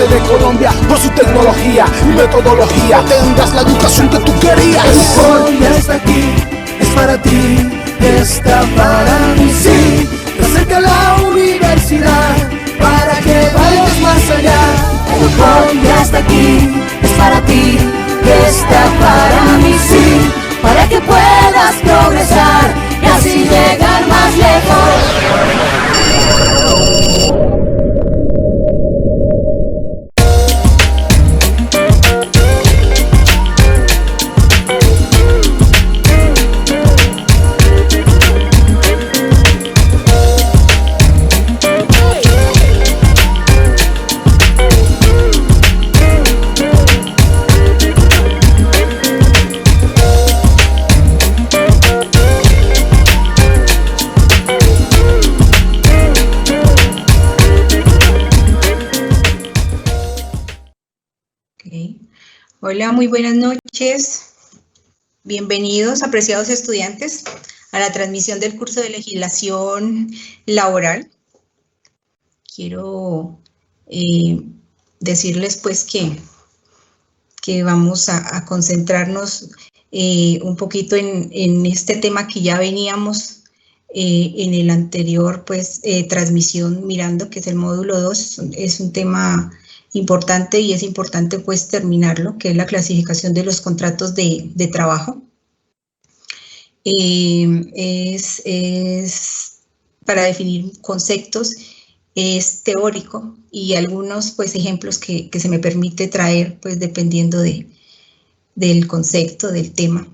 norte de Colombia, por su tecnología y metodología, tendrás la educación que tú querías. Hoy ya está aquí, es para ti, está para mí, sí. Te acerca la universidad para que vayas más allá. Hoy ya está aquí, es para ti, está para mí, sí. Para que puedas progresar y así llegar más lejos. Hola, muy buenas noches. Bienvenidos, apreciados estudiantes, a la transmisión del curso de legislación laboral. Quiero decirles pues que vamos a concentrarnos un poquito en este tema que ya veníamos en el anterior pues transmisión mirando, que es el módulo 2. Es un tema importante y es importante pues terminarlo, que es la clasificación de los contratos de trabajo. Es para definir conceptos, es teórico y algunos pues ejemplos que se me permite traer pues dependiendo del concepto, del tema.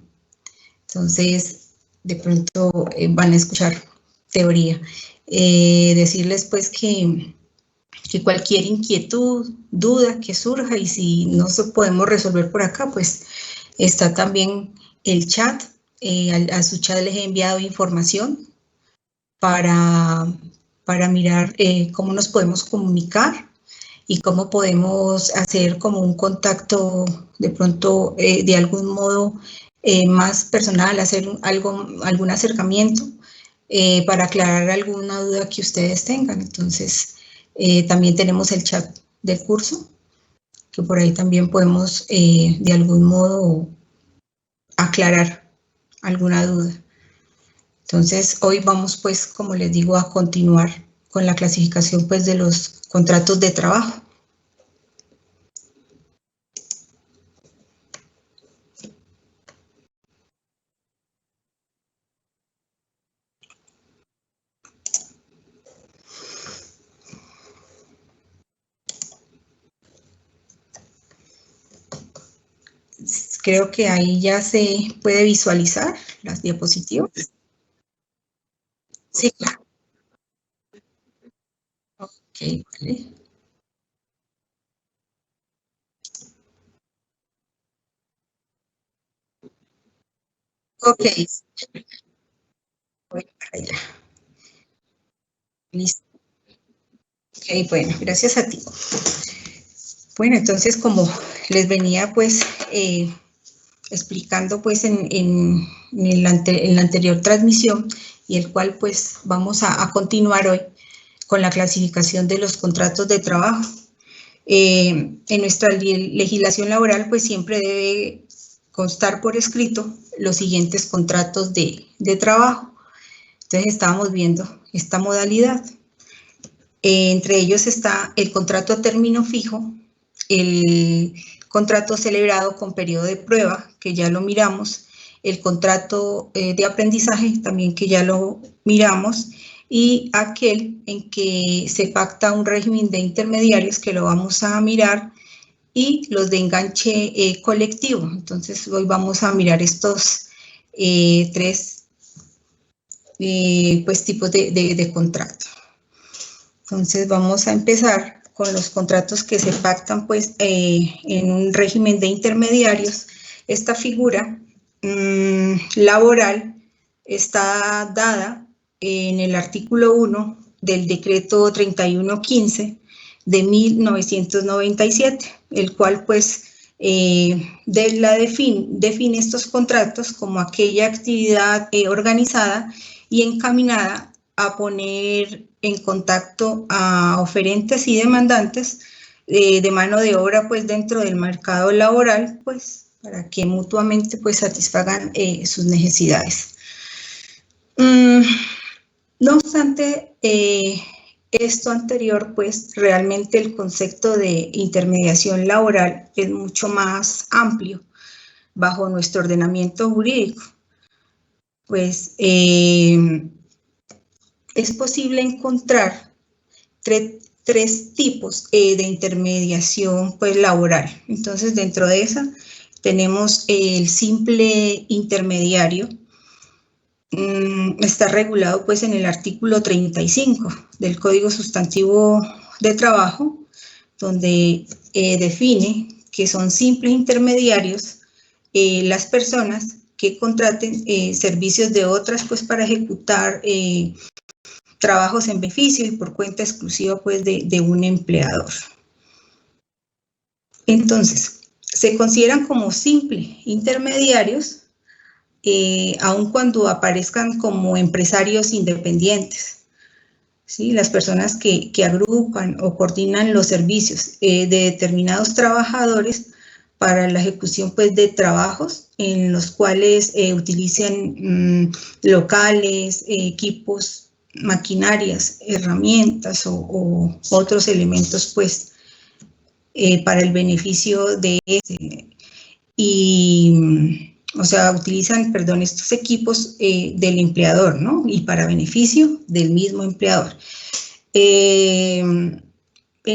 Entonces, de pronto van a escuchar teoría. Decirles pues que cualquier inquietud, duda que surja y si no se podemos resolver por acá, pues está también el chat. A su chat les he enviado información para mirar cómo nos podemos comunicar y cómo podemos hacer como un contacto de pronto de algún modo más personal, hacer algún acercamiento para aclarar alguna duda que ustedes tengan. Entonces, también tenemos el chat del curso, que por ahí también podemos de algún modo aclarar alguna duda. Entonces, hoy vamos pues, como les digo, a continuar con la clasificación pues de los contratos de trabajo. Creo que ahí ya se puede visualizar las diapositivas. Sí, claro. Ok, vale. Ok, voy para allá. Listo. Ok, bueno, gracias a ti. Bueno, entonces como les venía pues explicando pues en la anterior transmisión y el cual pues vamos a continuar hoy con la clasificación de los contratos de trabajo. En nuestra legislación laboral pues siempre debe constar por escrito los siguientes contratos de trabajo. Entonces estábamos viendo esta modalidad. Entre ellos está el contrato a término fijo, el contrato celebrado con periodo de prueba, que ya lo miramos, el contrato de aprendizaje, también que ya lo miramos, y aquel en que se pacta un régimen de intermediarios, que lo vamos a mirar, y los de enganche colectivo. Entonces, hoy vamos a mirar estos tres pues, tipos de contrato. Entonces, vamos a empezar con los contratos que se pactan pues, en un régimen de intermediarios. Esta figura laboral está dada en el artículo 1 del decreto 3115 de 1997, el cual pues define estos contratos como aquella actividad organizada y encaminada a poner en contacto a oferentes y demandantes de mano de obra pues dentro del mercado laboral, pues para que mutuamente pues satisfagan sus necesidades. No obstante, esto anterior, pues realmente el concepto de intermediación laboral es mucho más amplio bajo nuestro ordenamiento jurídico. Pues es posible encontrar tres tipos de intermediación pues laboral. Entonces, dentro de esa tenemos el simple intermediario. Está regulado pues en el artículo 35 del Código Sustantivo de Trabajo, donde define que son simples intermediarios las personas que contraten servicios de otras pues para ejecutar trabajos en beneficio y por cuenta exclusiva pues de un empleador. Entonces, se consideran como simples intermediarios aun cuando aparezcan como empresarios independientes, ¿sí? Las personas que agrupan o coordinan los servicios de determinados trabajadores para la ejecución pues, de trabajos en los cuales utilizan locales, equipos, maquinarias, herramientas o otros elementos pues, para el beneficio de o sea, utilizan, perdón, estos equipos del empleador, ¿no? Y para beneficio del mismo empleador. En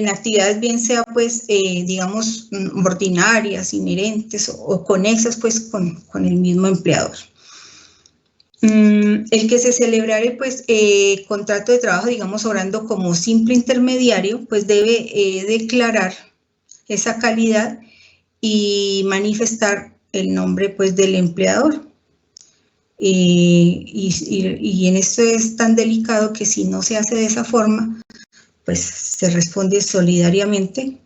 actividades bien sea, pues, digamos, ordinarias, inherentes o conexas, pues, con el mismo empleador. El que se celebrare, pues, contrato de trabajo, digamos, obrando como simple intermediario, pues, debe declarar esa calidad y manifestar el nombre pues del empleador. Y en esto es tan delicado que si no se hace de esa forma, pues se responde solidariamente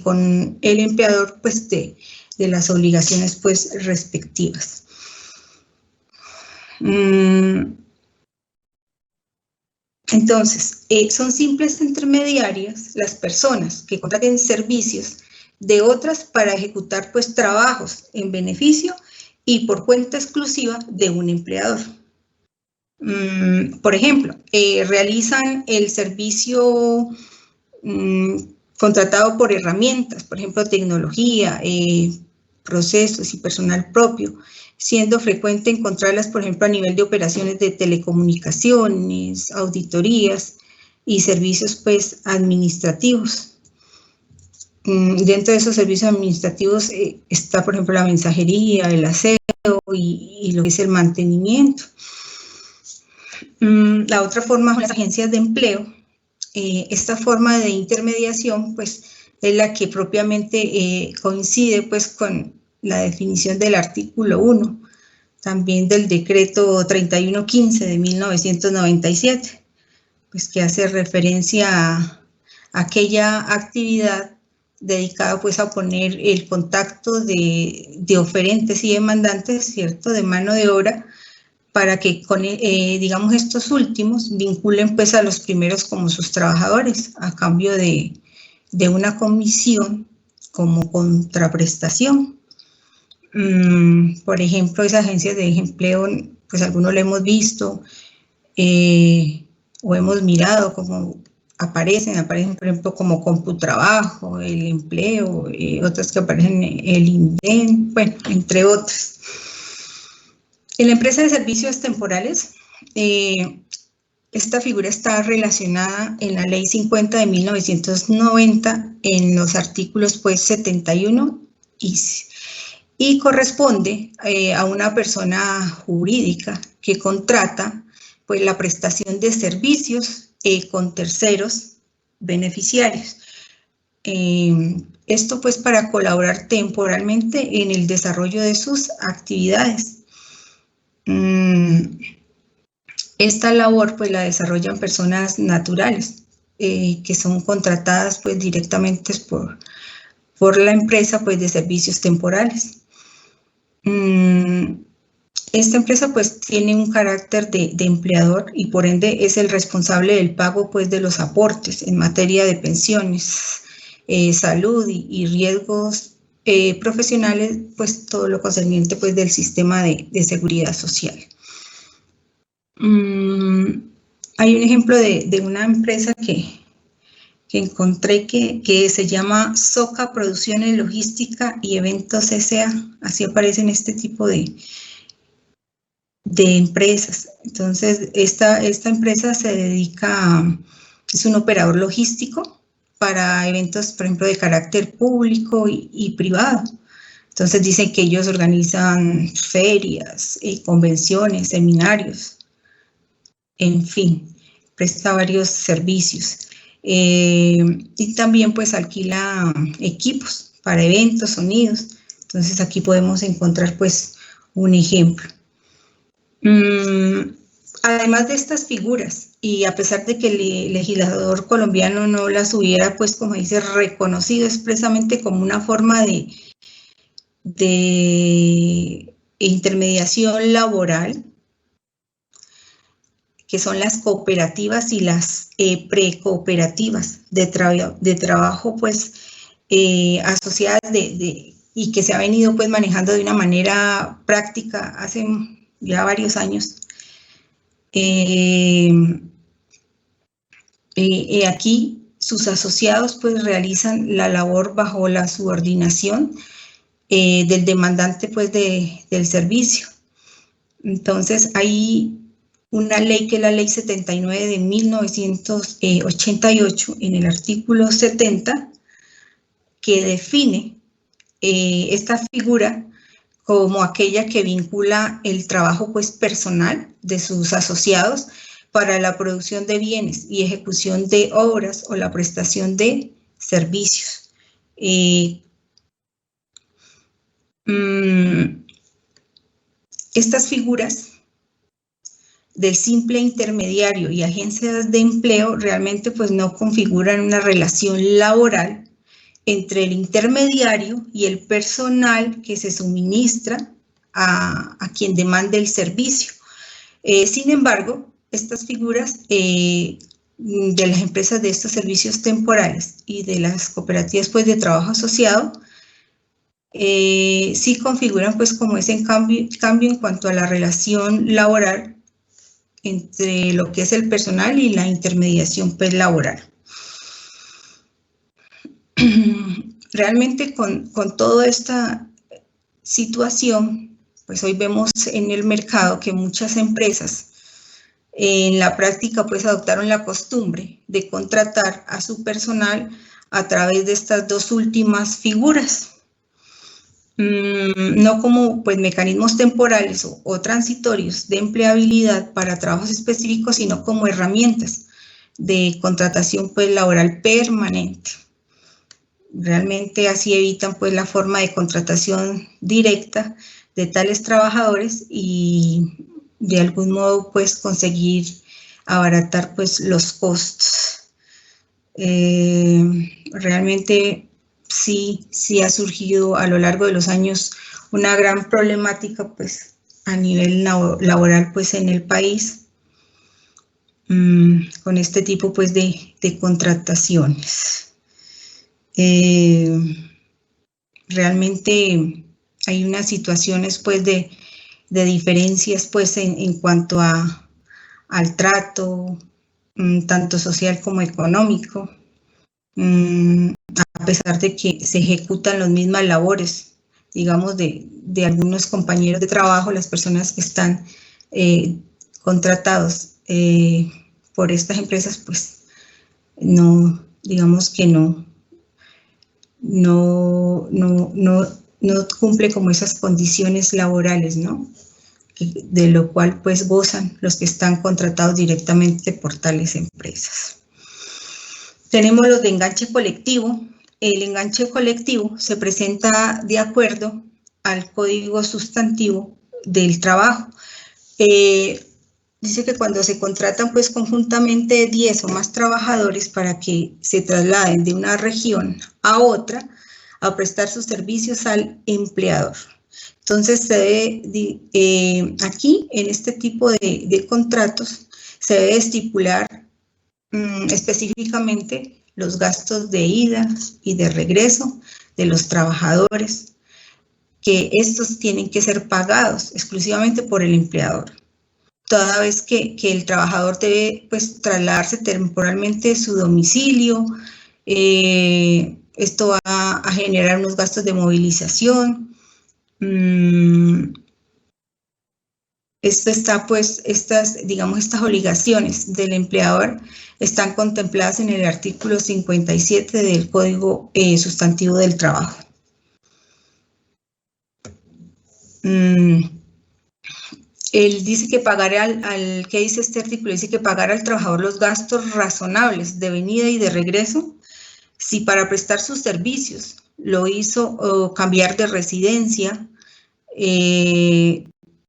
con el empleador pues de las obligaciones pues respectivas. Entonces, son simples intermediarias las personas que contraten servicios de otras para ejecutar pues trabajos en beneficio y por cuenta exclusiva de un empleador. Por ejemplo, realizan el servicio contratado por herramientas, por ejemplo, tecnología, procesos y personal propio, siendo frecuente encontrarlas, por ejemplo, a nivel de operaciones de telecomunicaciones, auditorías y servicios pues administrativos. Dentro de esos servicios administrativos está, por ejemplo, la mensajería, el aseo y lo que es el mantenimiento. La otra forma son las agencias de empleo. Esta forma de intermediación, pues, es la que propiamente coincide, pues, con la definición del artículo 1, también del decreto 3115 de 1997, pues, que hace referencia a aquella actividad dedicada pues a poner el contacto de oferentes y demandantes, ¿cierto?, de mano de obra, para que, digamos, estos últimos vinculen pues a los primeros como sus trabajadores, a cambio de una comisión como contraprestación. Por ejemplo, esas agencias de empleo, pues algunos lo hemos visto o hemos mirado como aparecen, por ejemplo, como Computrabajo, El Empleo, otras que aparecen en el INDEN, bueno, entre otras. En la empresa de servicios temporales, esta figura está relacionada en la Ley 50 de 1990, en los artículos pues 71 y corresponde a una persona jurídica que contrata pues la prestación de servicios con terceros beneficiarios. Esto pues para colaborar temporalmente en el desarrollo de sus actividades. Esta labor pues la desarrollan personas naturales que son contratadas pues directamente por la empresa pues de servicios temporales. Esta empresa pues tiene un carácter de empleador y por ende es el responsable del pago pues de los aportes en materia de pensiones, salud y riesgos profesionales, pues todo lo concerniente pues del sistema de seguridad social. Hay un ejemplo de una empresa que encontré que se llama Soca Producciones Logística y Eventos S.A. Así aparecen este tipo de empresas. Entonces, esta empresa se dedica es un operador logístico para eventos, por ejemplo, de carácter público y privado. Entonces dicen que ellos organizan ferias, convenciones, seminarios, en fin, presta varios servicios. Y también pues alquila equipos para eventos, sonidos. Entonces aquí podemos encontrar pues un ejemplo. Además de estas figuras, y a pesar de que el legislador colombiano no las hubiera, pues como dice, reconocido expresamente como una forma de intermediación laboral, que son las cooperativas y las precooperativas de trabajo, pues asociadas y que se ha venido pues manejando de una manera práctica hace ya varios años. Aquí sus asociados pues realizan la labor bajo la subordinación del demandante pues del servicio. Entonces hay una ley que es la ley 79 de 1988 en el artículo 70 que define esta figura como aquella que vincula el trabajo pues personal de sus asociados para la producción de bienes y ejecución de obras o la prestación de servicios. Estas figuras del simple intermediario y agencias de empleo realmente pues no configuran una relación laboral entre el intermediario y el personal que se suministra a quien demande el servicio. Sin embargo, estas figuras de las empresas de estos servicios temporales y de las cooperativas pues, de trabajo asociado sí configuran pues, como ese cambio en cuanto a la relación laboral entre lo que es el personal y la intermediación pues, laboral. Realmente con toda esta situación, pues hoy vemos en el mercado que muchas empresas en la práctica pues adoptaron la costumbre de contratar a su personal a través de estas dos últimas figuras, no como pues mecanismos temporales o transitorios de empleabilidad para trabajos específicos, sino como herramientas de contratación pues laboral permanente. Realmente así evitan pues la forma de contratación directa de tales trabajadores y de algún modo pues conseguir abaratar pues los costos. Realmente sí ha surgido a lo largo de los años una gran problemática pues a nivel laboral pues en el país con este tipo pues de contrataciones. Realmente hay unas situaciones pues de diferencias pues en cuanto al trato, tanto social como económico, a pesar de que se ejecutan las mismas labores, digamos, de algunos compañeros de trabajo, las personas que están contratados por estas empresas, pues no, digamos que no cumple como esas condiciones laborales, ¿no? De lo cual pues gozan los que están contratados directamente por tales empresas. Tenemos los de enganche colectivo. El enganche colectivo se presenta de acuerdo al Código Sustantivo del Trabajo. Dice que cuando se contratan pues conjuntamente 10 o más trabajadores para que se trasladen de una región a otra a prestar sus servicios al empleador. Entonces se debe, aquí en este tipo de contratos se debe estipular específicamente los gastos de ida y de regreso de los trabajadores, que estos tienen que ser pagados exclusivamente por el empleador. Toda vez que el trabajador debe pues trasladarse temporalmente de su domicilio, esto va a generar unos gastos de movilización. Esto está pues, estas obligaciones del empleador están contempladas en el artículo 57 del Código Sustantivo del Trabajo. Él dice que pagará ¿qué dice este artículo? Dice que pagará al trabajador los gastos razonables de venida y de regreso si para prestar sus servicios lo hizo cambiar de residencia,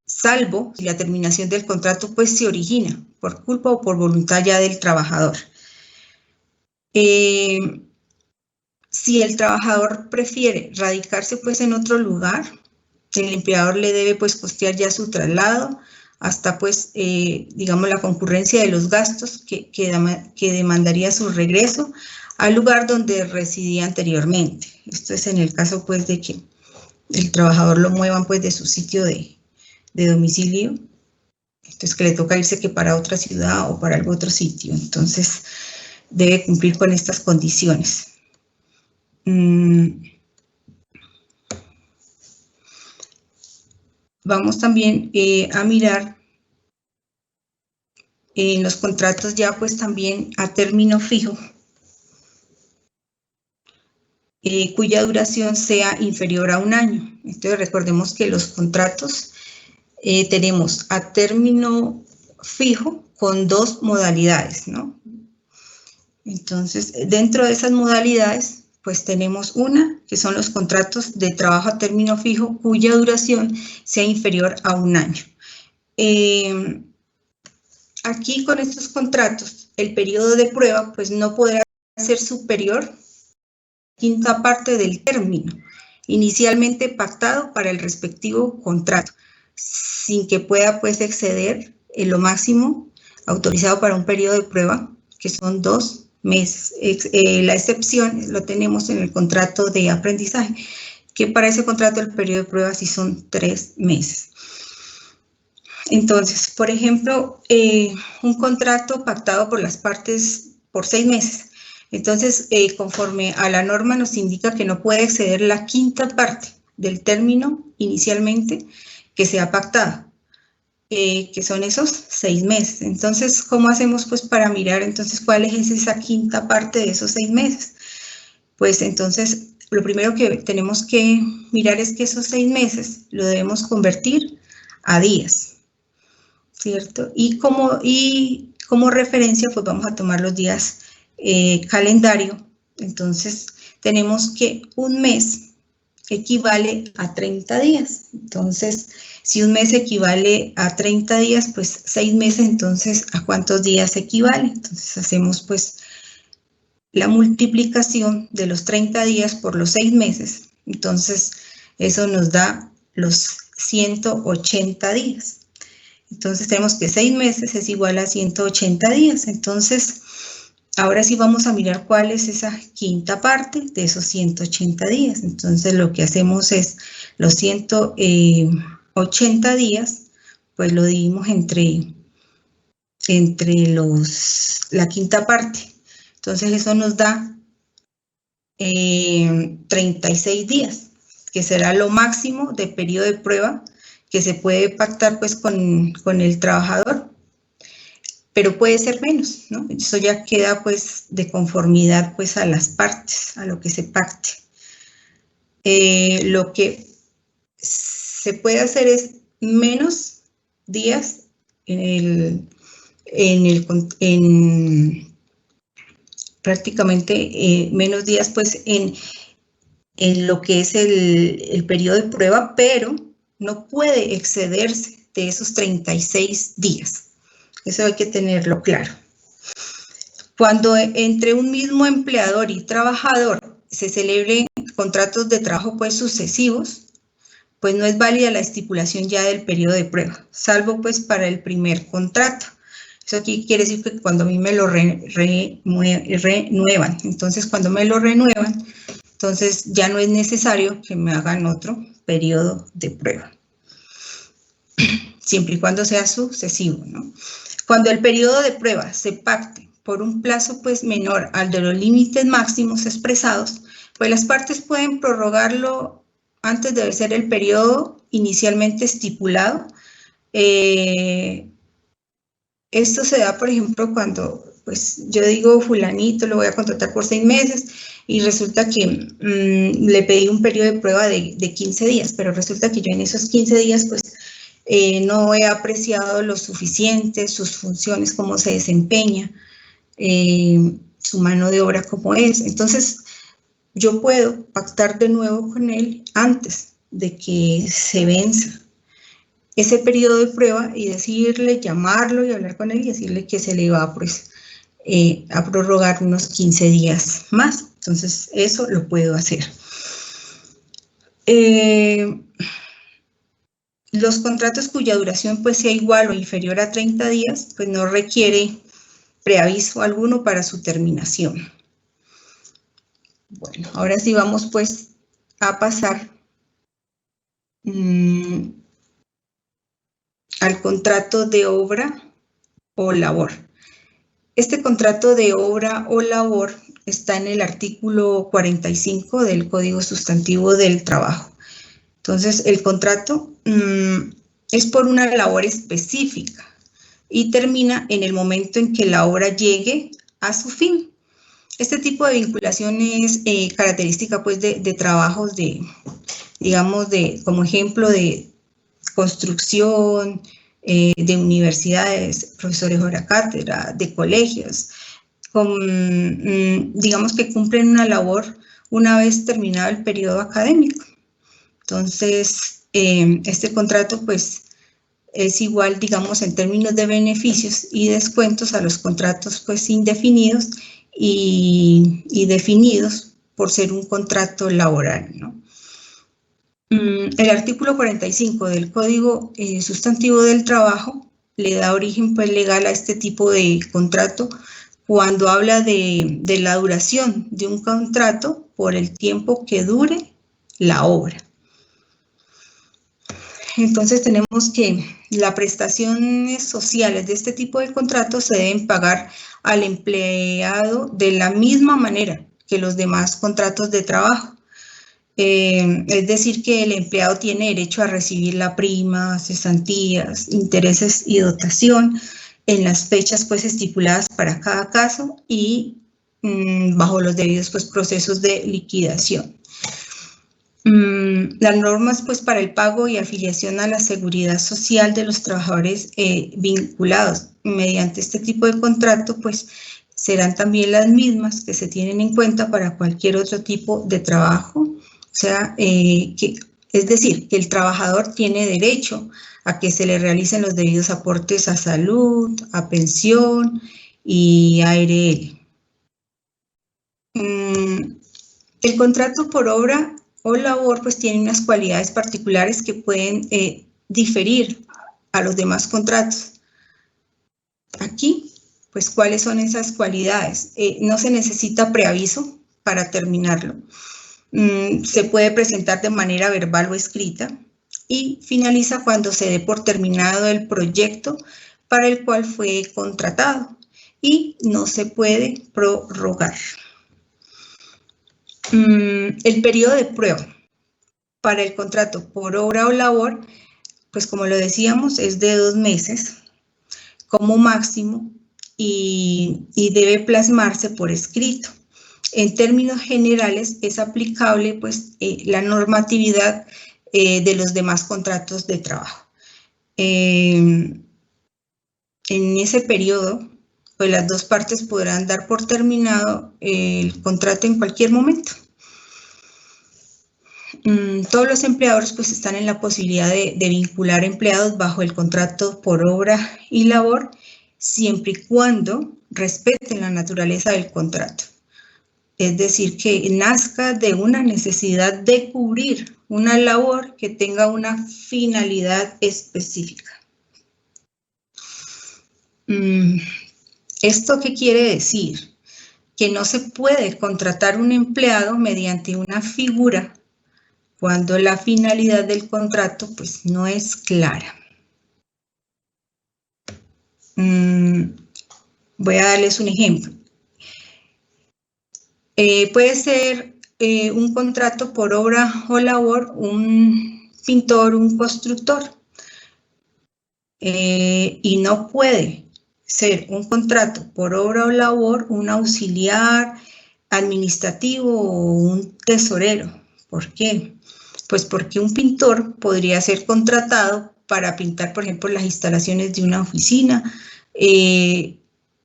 salvo si la terminación del contrato pues se origina por culpa o por voluntad ya del trabajador. Si el trabajador prefiere radicarse pues en otro lugar, el empleador le debe pues costear ya su traslado hasta pues digamos la concurrencia de los gastos que demandaría su regreso al lugar donde residía anteriormente. Esto es en el caso pues de que el trabajador lo muevan pues de su sitio de domicilio, entonces que le toca irse que para otra ciudad o para algún otro sitio, entonces debe cumplir con estas condiciones. Vamos también a mirar en los contratos ya pues también a término fijo, cuya duración sea inferior a 1 año. Entonces recordemos que los contratos tenemos a término fijo con 2 modalidades, ¿no? Entonces, dentro de esas modalidades, pues tenemos una, que son los contratos de trabajo a término fijo, cuya duración sea inferior a 1 año. Aquí con estos contratos, el periodo de prueba, pues no podrá ser superior a la quinta parte del término inicialmente pactado para el respectivo contrato, sin que pueda pues exceder lo máximo autorizado para un periodo de prueba, que son 2 meses. La excepción lo tenemos en el contrato de aprendizaje, que para ese contrato el periodo de prueba sí son 3 meses. Entonces, por ejemplo, un contrato pactado por las partes por 6 meses. Entonces, conforme a la norma nos indica que no puede exceder la quinta parte del término inicialmente que se ha pactado, que son esos 6 meses. Entonces, ¿cómo hacemos pues para mirar entonces cuál es esa quinta parte de esos 6 meses? Pues entonces, lo primero que tenemos que mirar es que esos 6 meses lo debemos convertir a días, ¿cierto? Y como referencia, pues vamos a tomar los días calendario. Entonces, tenemos que un mes equivale a 30 días. Entonces, si un mes equivale a 30 días, pues 6 meses, entonces, ¿a cuántos días equivale? Entonces, hacemos pues la multiplicación de los 30 días por los 6 meses. Entonces, eso nos da los 180 días. Entonces, tenemos que 6 meses es igual a 180 días. Entonces, ahora sí vamos a mirar cuál es esa quinta parte de esos 180 días. Entonces, lo que hacemos es los 180 días, pues lo dividimos entre la quinta parte. Entonces, eso nos da 36 días, que será lo máximo de periodo de prueba que se puede pactar pues con el trabajador, pero puede ser menos, ¿no? Eso ya queda pues de conformidad pues a las partes, a lo que se pacte. Lo que se puede hacer es menos días prácticamente menos días pues en lo que es el periodo de prueba, pero no puede excederse de esos 36 días. Eso hay que tenerlo claro. Cuando entre un mismo empleador y trabajador se celebren contratos de trabajo pues sucesivos, pues no es válida la estipulación ya del periodo de prueba, salvo pues para el primer contrato. Eso aquí quiere decir que cuando a mí me lo renuevan. Entonces, cuando me lo renuevan, entonces ya no es necesario que me hagan otro periodo de prueba, siempre y cuando sea sucesivo, ¿no? Cuando el periodo de prueba se pacte por un plazo pues menor al de los límites máximos expresados, pues las partes pueden prorrogarlo antes de vencer el periodo inicialmente estipulado. Esto se da, por ejemplo, cuando pues yo digo fulanito, lo voy a contratar por 6 meses y resulta que le pedí un periodo de prueba de 15 días, pero resulta que yo en esos 15 días pues no he apreciado lo suficiente, sus funciones, cómo se desempeña, su mano de obra como es. Entonces, yo puedo pactar de nuevo con él antes de que se venza ese periodo de prueba y decirle, llamarlo y hablar con él y decirle que se le va pues, a prorrogar unos 15 días más. Entonces, eso lo puedo hacer. Los contratos cuya duración pues sea igual o inferior a 30 días, pues no requiere preaviso alguno para su terminación. Bueno, ahora sí vamos pues a pasar al contrato de obra o labor. Este contrato de obra o labor está en el artículo 45 del Código Sustantivo del Trabajo. Entonces, el contrato es por una labor específica y termina en el momento en que la obra llegue a su fin. Este tipo de vinculación es característica pues, de trabajos digamos, como ejemplo de construcción, de universidades, profesores hora cátedra, de colegios, digamos que cumplen una labor una vez terminado el periodo académico. Entonces, este contrato pues es igual, digamos, en términos de beneficios y descuentos a los contratos pues indefinidos y definidos por ser un contrato laboral, ¿no? El artículo 45 del Código Sustantivo del Trabajo le da origen pues, legal a este tipo de contrato cuando habla de la duración de un contrato por el tiempo que dure la obra. Entonces tenemos que las prestaciones sociales de este tipo de contratos se deben pagar al empleado de la misma manera que los demás contratos de trabajo. Es decir, que el empleado tiene derecho a recibir la prima, cesantías, intereses y dotación en las fechas pues, estipuladas para cada caso y bajo los debidos pues, procesos de liquidación. Las normas pues, para el pago y afiliación a la seguridad social de los trabajadores vinculados mediante este tipo de contrato pues, serán también las mismas que se tienen en cuenta para cualquier otro tipo de trabajo. O sea, es decir, que el trabajador tiene derecho a que se le realicen los debidos aportes a salud, a pensión y a ARL. El contrato por obra o labor pues tiene unas cualidades particulares que pueden diferir a los demás contratos. Aquí, pues, ¿cuáles son esas cualidades? No se necesita preaviso para terminarlo. Se puede presentar de manera verbal o escrita y finaliza cuando se dé por terminado el proyecto para el cual fue contratado y no se puede prorrogar. El periodo de prueba para el contrato por obra o labor, pues como lo decíamos, es de 2 meses como máximo y debe plasmarse por escrito. En términos generales, es aplicable pues, la normatividad de los demás contratos de trabajo. En ese periodo, pues las dos partes podrán dar por terminado el contrato en cualquier momento. Todos los empleadores pues, están en la posibilidad de vincular empleados bajo el contrato por obra y labor, siempre y cuando respeten la naturaleza del contrato. Es decir, que nazca de una necesidad de cubrir una labor que tenga una finalidad específica. ¿Esto qué quiere decir? Que no se puede contratar un empleado mediante una figura cuando la finalidad del contrato pues no es clara. Voy a darles un ejemplo. Puede ser un contrato por obra o labor, un pintor, un constructor, y no puede ser un contrato por obra o labor, un auxiliar administrativo o un tesorero. ¿Por qué? Pues porque un pintor podría ser contratado para pintar, por ejemplo, las instalaciones de una oficina,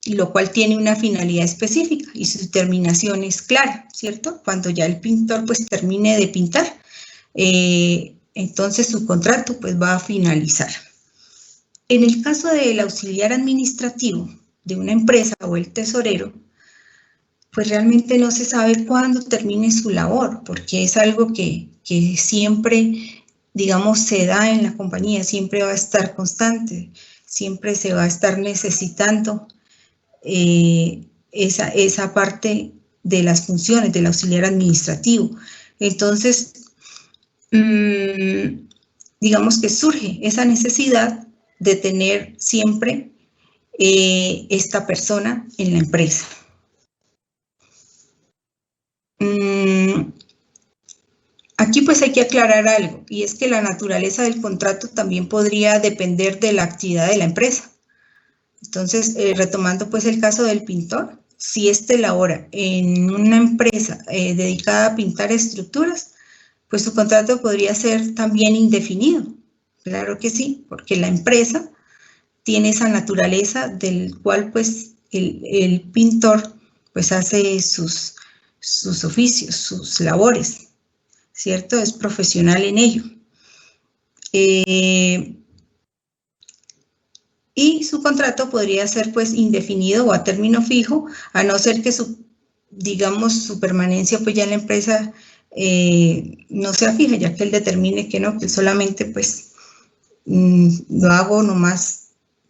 lo cual tiene una finalidad específica y su terminación es clara, ¿cierto? Cuando ya el pintor pues termine de pintar, entonces su contrato pues va a finalizar. En el caso del auxiliar administrativo de una empresa o el tesorero, pues realmente no se sabe cuándo termine su labor, porque es algo que siempre, digamos, se da en la compañía, siempre va a estar constante, siempre se va a estar necesitando esa parte de las funciones del auxiliar administrativo. Entonces, digamos que surge esa necesidad de tener siempre esta persona en la empresa. Aquí pues hay que aclarar algo, y es que la naturaleza del contrato también podría depender de la actividad de la empresa. Entonces, retomando pues el caso del pintor, si éste labora en una empresa dedicada a pintar estructuras, pues su contrato podría ser también indefinido. Claro que sí, porque la empresa tiene esa naturaleza del cual pues el pintor pues hace sus oficios, sus labores, ¿cierto? Es profesional en ello. Y su contrato podría ser pues indefinido o a término fijo, a no ser que digamos, su permanencia pues ya en la empresa no sea fija, ya que él determine que no, que solamente pues lo hago nomás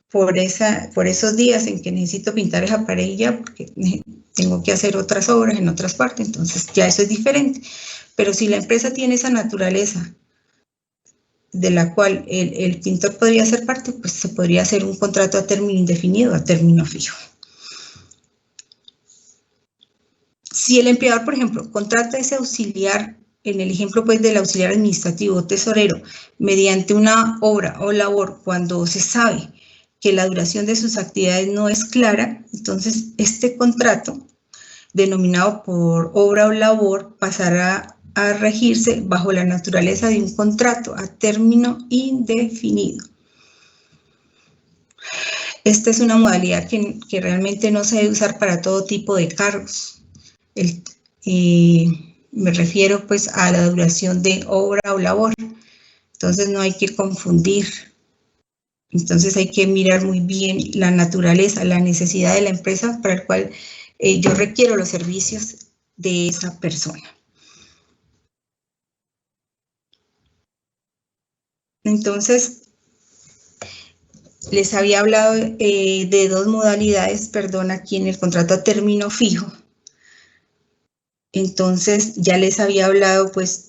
por esos días en que necesito pintar esa pared y ya, porque tengo que hacer otras obras en otras partes, entonces ya eso es diferente. Pero si la empresa tiene esa naturaleza de la cual el pintor podría ser parte, pues se podría hacer un contrato a término indefinido, a término fijo. Si el empleador, por ejemplo, contrata a ese auxiliar, en el ejemplo pues del auxiliar administrativo o tesorero, mediante una obra o labor, cuando se sabe que la duración de sus actividades no es clara, entonces este contrato, denominado por obra o labor, pasará a regirse bajo la naturaleza de un contrato a término indefinido. Esta es una modalidad que realmente no se debe usar para todo tipo de cargos. Me refiero pues a la duración de obra o labor. Entonces no hay que confundir. Entonces hay que mirar muy bien la naturaleza, la necesidad de la empresa para el cual yo requiero los servicios de esa persona. Entonces, les había hablado de dos modalidades, perdón, aquí en el contrato a término fijo. Entonces, ya les había hablado, pues,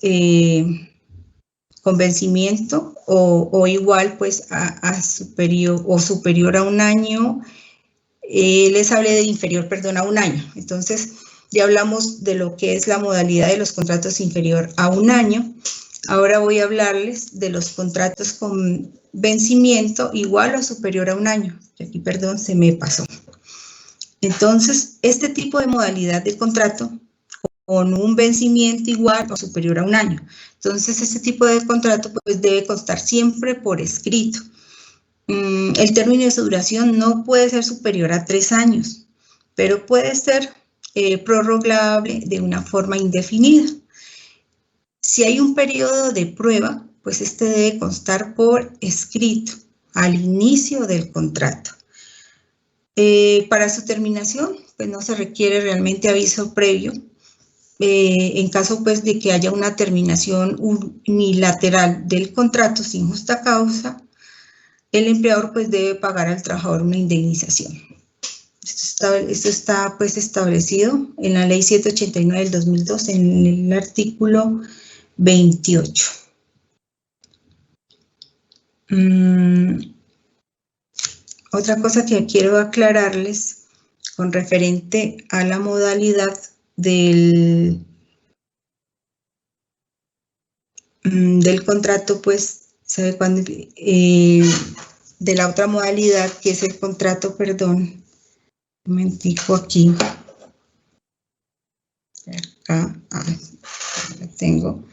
con vencimiento o igual, pues, a superior a un año. Les hablé de inferior, perdón, a un año. Entonces, ya hablamos de lo que es la modalidad de los contratos inferior a un año. Ahora voy a hablarles de los contratos con vencimiento igual o superior a un año. Aquí, perdón, se me pasó. Entonces, este tipo de modalidad de contrato con un vencimiento igual o superior a un año. Entonces, este tipo de contrato pues, debe constar siempre por escrito. El término de su duración no puede ser superior a 3 años, pero puede ser prorrogable de una forma indefinida. Si hay un periodo de prueba, pues este debe constar por escrito al inicio del contrato. Para su terminación, pues no se requiere realmente aviso previo. En caso pues de que haya una terminación unilateral del contrato sin justa causa, el empleador pues debe pagar al trabajador una indemnización. Esto está pues establecido en la Ley 789 del 2002 en el artículo 28. Otra cosa que quiero aclararles con referente a la modalidad del contrato, pues, ¿sabe cuándo? De la otra modalidad, que es el contrato, perdón, un momentico aquí. Acá, la tengo.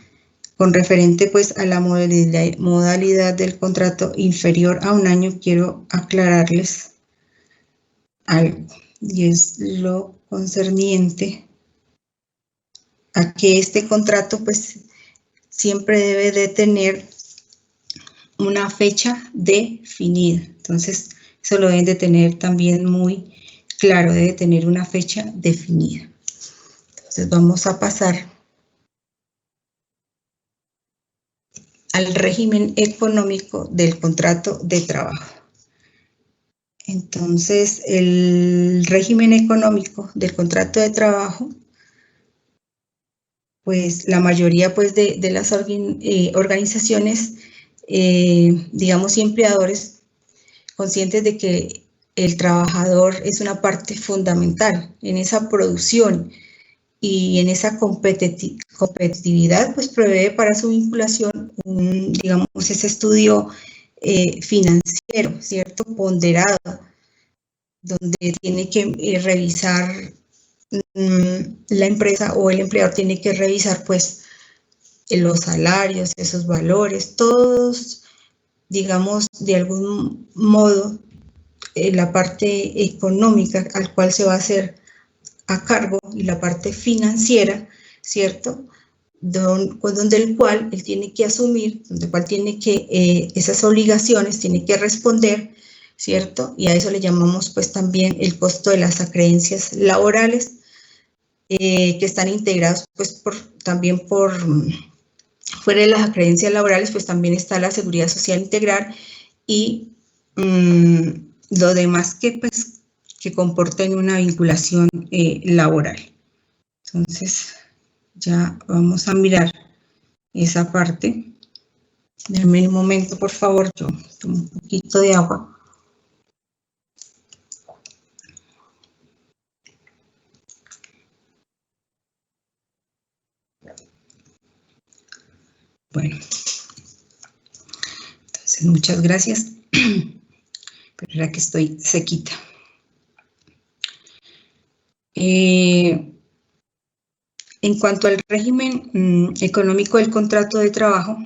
Con referente, pues, a la modalidad del contrato inferior a un año, quiero aclararles algo, y es lo concerniente a que este contrato, pues, siempre debe de tener una fecha definida. Entonces, eso lo deben de tener también muy claro, debe tener una fecha definida. Entonces, vamos a pasar al régimen económico del contrato de trabajo. Entonces, el régimen económico del contrato de trabajo, pues la mayoría pues, de las organizaciones, digamos, y empleadores, conscientes de que el trabajador es una parte fundamental en esa producción y en esa competitividad, pues prevé para su vinculación, digamos, ese estudio financiero, ¿cierto? Ponderado, donde tiene que revisar la empresa o el empleador tiene que revisar, pues, los salarios, esos valores, todos, digamos, de algún modo, la parte económica al cual se va a hacer a cargo y la parte financiera, ¿cierto? Donde el cual él tiene que asumir, donde el cual tiene que, esas obligaciones, tiene que responder, ¿cierto? Y a eso le llamamos pues también el costo de las acreencias laborales, que están integrados pues también fuera de las acreencias laborales, pues también está la seguridad social integral y lo demás que pues que comporten una vinculación laboral. Entonces, ya vamos a mirar esa parte. Denme un momento, por favor, yo tomo un poquito de agua. Bueno, entonces muchas gracias, pero era que estoy sequita. En cuanto al régimen económico del contrato de trabajo,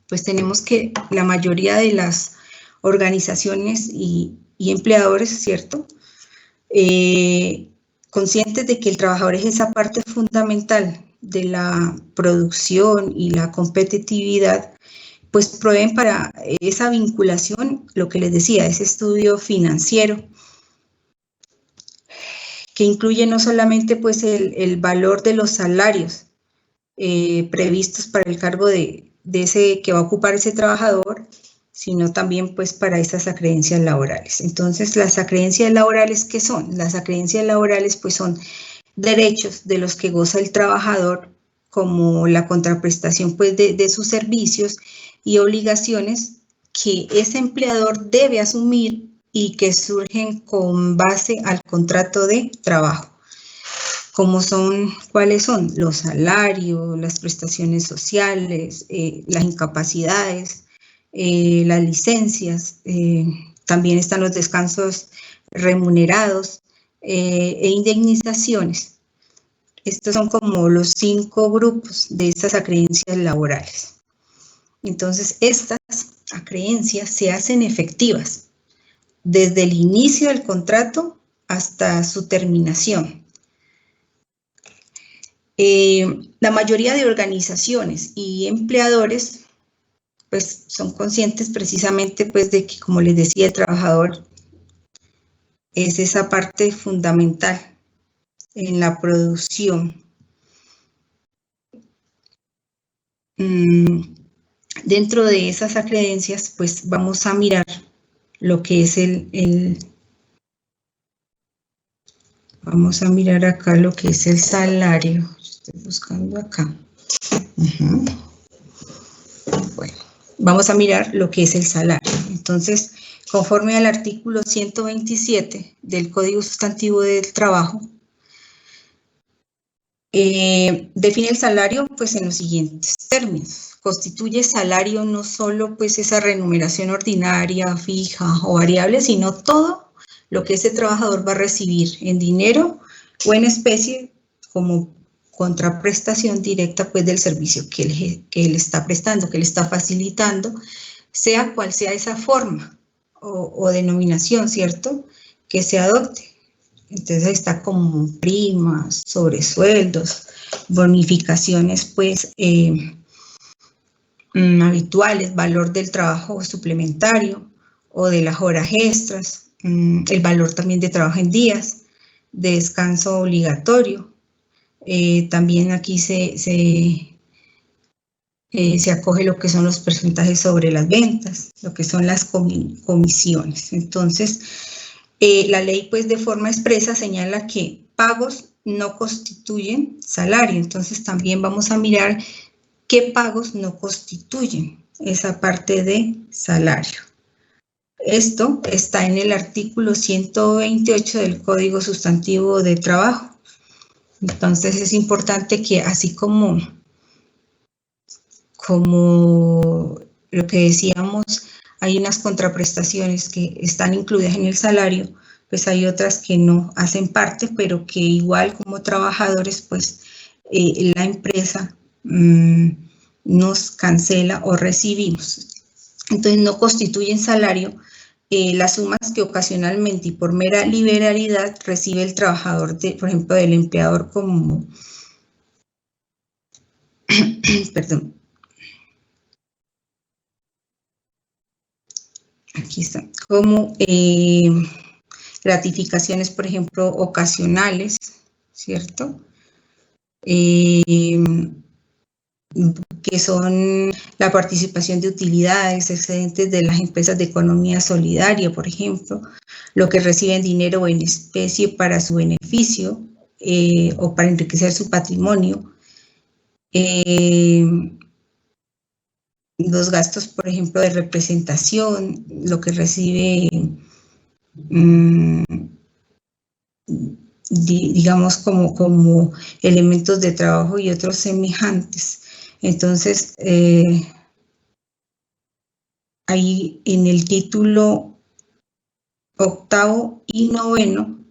pues tenemos que la mayoría de las organizaciones y empleadores, ¿cierto? Conscientes de que el trabajador es esa parte fundamental de la producción y la competitividad, pues proveen para esa vinculación, lo que les decía, ese estudio financiero, que incluye no solamente pues el valor de los salarios previstos para el cargo de ese que va a ocupar ese trabajador, sino también pues para esas acreencias laborales. Entonces, las acreencias laborales, ¿qué son? Las acreencias laborales pues son derechos de los que goza el trabajador, como la contraprestación pues de sus servicios y obligaciones que ese empleador debe asumir y que surgen con base al contrato de trabajo. ¿Cuáles son? Los salarios, las prestaciones sociales, las incapacidades, las licencias, también están los descansos remunerados e indemnizaciones. Estos son como los 5 grupos de estas acreencias laborales. Entonces, estas acreencias se hacen efectivas desde el inicio del contrato hasta su terminación. La mayoría de organizaciones y empleadores pues son conscientes precisamente pues de que, como les decía, el trabajador es esa parte fundamental en la producción. dentro de esas acreencias, pues vamos a mirar lo que es vamos a mirar acá lo que es el salario. Estoy buscando acá. Bueno, vamos a mirar lo que es el salario. Entonces, conforme al artículo 127 del Código Sustantivo del Trabajo, define el salario pues en los siguientes términos. Constituye salario no solo pues esa remuneración ordinaria, fija o variable, sino todo lo que ese trabajador va a recibir en dinero o en especie como contraprestación directa pues del servicio que él está prestando, que él está facilitando, sea cual sea esa forma o denominación, ¿cierto?, que se adopte. Entonces está como primas, sobresueldos, bonificaciones pues habituales, valor del trabajo suplementario o de las horas extras, el valor también de trabajo en días, de descanso obligatorio. También aquí se acoge lo que son los porcentajes sobre las ventas, lo que son las comisiones. Entonces, la ley pues de forma expresa señala que pagos no constituyen salario. Entonces también vamos a mirar qué pagos no constituyen esa parte de salario. Esto está en el artículo 128 del Código Sustantivo de Trabajo. Entonces es importante que así como lo que decíamos, hay unas contraprestaciones que están incluidas en el salario, pues hay otras que no hacen parte, pero que igual como trabajadores, pues la empresa nos cancela o recibimos. Entonces no constituyen salario las sumas que ocasionalmente y por mera liberalidad recibe el trabajador, por ejemplo, del empleador como, perdón, aquí está, como gratificaciones, por ejemplo, ocasionales, ¿cierto? Que son la participación de utilidades, excedentes de las empresas de economía solidaria, por ejemplo, lo que reciben dinero o en especie para su beneficio o para enriquecer su patrimonio. Los gastos, por ejemplo, de representación, lo que recibe, digamos, como elementos de trabajo y otros semejantes. Entonces, ahí en el título 8º y 9º,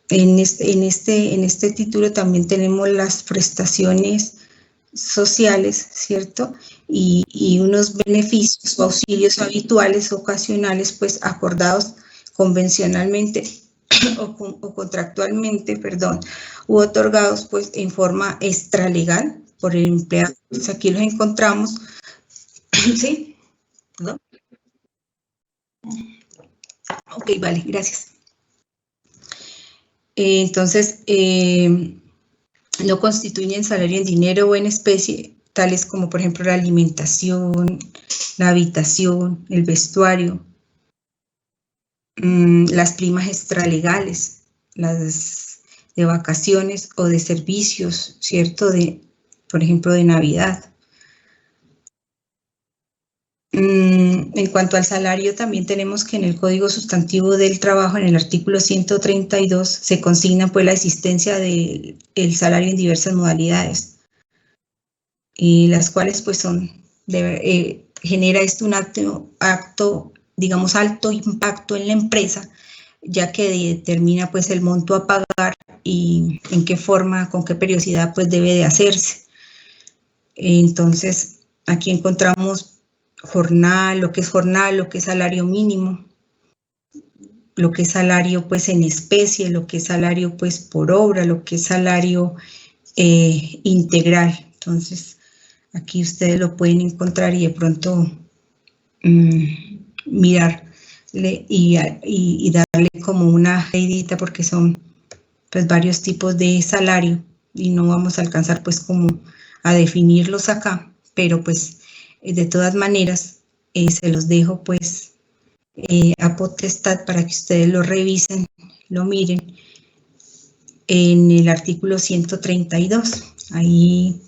en este título también tenemos las prestaciones sociales, ¿cierto? Y unos beneficios o auxilios habituales, ocasionales, pues acordados convencionalmente o contractualmente, perdón, u otorgados pues en forma extralegal por el empleado. Pues aquí los encontramos, ¿sí? ¿Perdón? Ok, vale, gracias. Entonces, no constituyen salario en dinero o en especie, tales como, por ejemplo, la alimentación, la habitación, el vestuario, las primas extralegales, las de vacaciones o de servicios, ¿cierto? Por ejemplo, de Navidad. En cuanto al salario, también tenemos que en el Código Sustantivo del Trabajo, en el artículo 132, se consigna pues la existencia del salario en diversas modalidades, y las cuales pues genera esto un acto, digamos, alto impacto en la empresa, ya que determina pues el monto a pagar y en qué forma, con qué periodicidad pues debe de hacerse. Entonces, aquí encontramos jornal, lo que es salario mínimo, lo que es salario pues en especie, lo que es salario pues por obra, lo que es salario integral. Entonces, aquí ustedes lo pueden encontrar y de pronto mirarle y darle como una leidita, porque son pues varios tipos de salario y no vamos a alcanzar pues como definirlos acá, pero pues de todas maneras se los dejo pues a potestad para que ustedes lo revisen, lo miren en el artículo 132. Ahí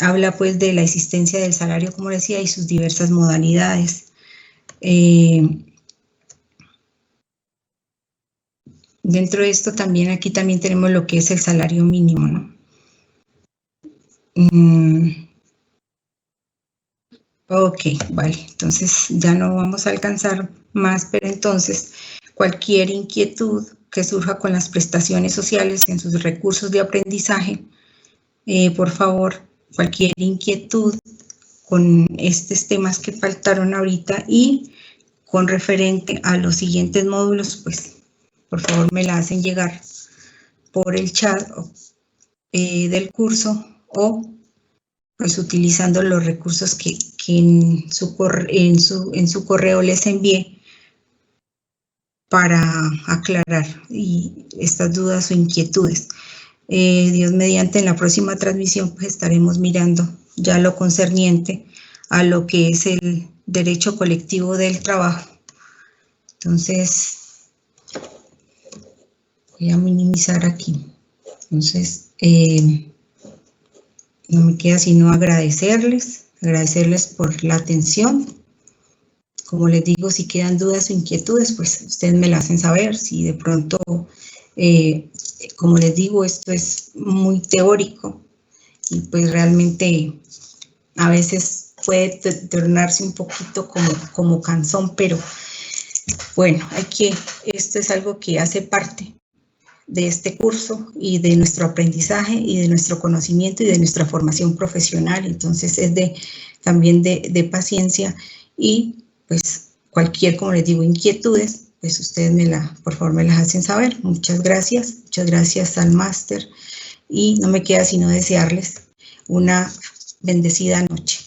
habla pues de la existencia del salario, como decía, y sus diversas modalidades. Dentro de esto también, aquí también tenemos lo que es el salario mínimo, ¿no? Ok, vale, entonces ya no vamos a alcanzar más, pero entonces cualquier inquietud que surja con las prestaciones sociales en sus recursos de aprendizaje, por favor, cualquier inquietud con estos temas que faltaron ahorita y con referente a los siguientes módulos, pues por favor me la hacen llegar por el chat del curso o pues utilizando los recursos que en su correo les envié para aclarar estas dudas o inquietudes. Dios mediante, en la próxima transmisión pues estaremos mirando ya lo concerniente a lo que es el derecho colectivo del trabajo. Entonces, voy a minimizar aquí. Entonces, no me queda sino agradecerles por la atención. Como les digo, si quedan dudas o inquietudes, pues ustedes me las hacen saber. Si de pronto, como les digo, esto es muy teórico y pues realmente a veces puede tornarse un poquito como cansón, pero bueno, esto es algo que hace parte de este curso y de nuestro aprendizaje y de nuestro conocimiento y de nuestra formación profesional. Entonces es también de paciencia y pues como les digo, inquietudes, pues ustedes por favor me las hacen saber. Muchas gracias al máster y no me queda sino desearles una bendecida noche.